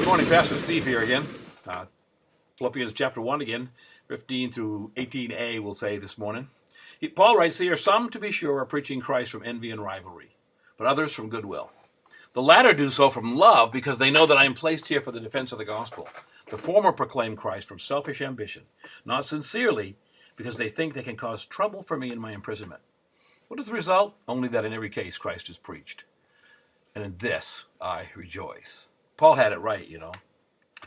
Morning, Pastor Steve here again. Philippians chapter 1 again, 15 through 18a, we'll say this morning. Paul writes here, some, to be sure, are preaching Christ from envy and rivalry, but others from goodwill. The latter do so from love, because they know that I am placed here for the defense of the gospel. The former proclaim Christ from selfish ambition, not sincerely, because they think they can cause trouble for me in my imprisonment. What is the result? Only that in every case Christ is preached. And in this I rejoice. Paul had it right, you know.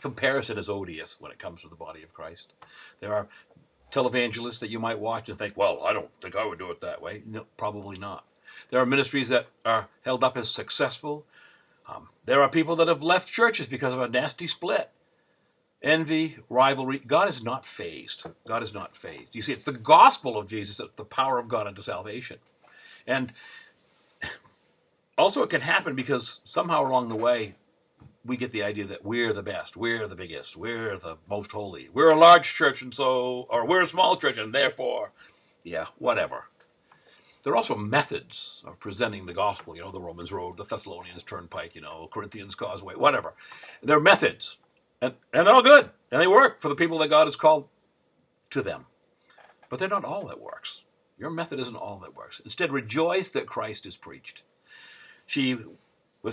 Comparison is odious when it comes to the body of Christ. There are televangelists that you might watch and think, well, I don't think I would do it that way. No, probably not. There are ministries that are held up as successful. There are people that have left churches because of a nasty split. Envy, rivalry. God is not fazed. God is not fazed. You see, it's the gospel of Jesus that's the power of God unto salvation. And also it can happen because somehow along the way, we get the idea that we're the best, we're the biggest, we're the most holy, we're a large church and so, or we're a small church and therefore, yeah, whatever. There are also methods of presenting the gospel, you know, the Romans Road, the Thessalonians Turnpike, you know, Corinthians Causeway, whatever. There are methods, and they're all good, and they work for the people that God has called to them. But they're not all that works. Your method isn't all that works. Instead, rejoice that Christ is preached. She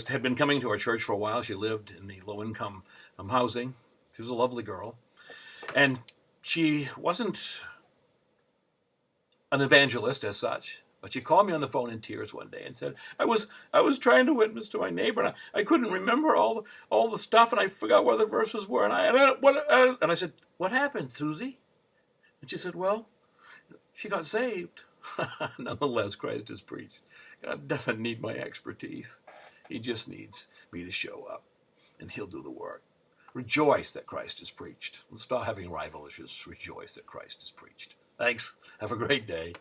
had been coming to our church for a while. She lived in the low-income housing. She was a lovely girl. And she wasn't an evangelist as such, but she called me on the phone in tears one day and said, I was trying to witness to my neighbor, and I couldn't remember all the stuff, and I forgot where the verses were. And I said, what happened, Susie? And she said, well, she got saved. Nonetheless, Christ is preached. God doesn't need my expertise. He just needs me to show up, and he'll do the work. Rejoice that Christ is preached. Let's stop having rival issues. Rejoice that Christ is preached. Thanks. Have a great day.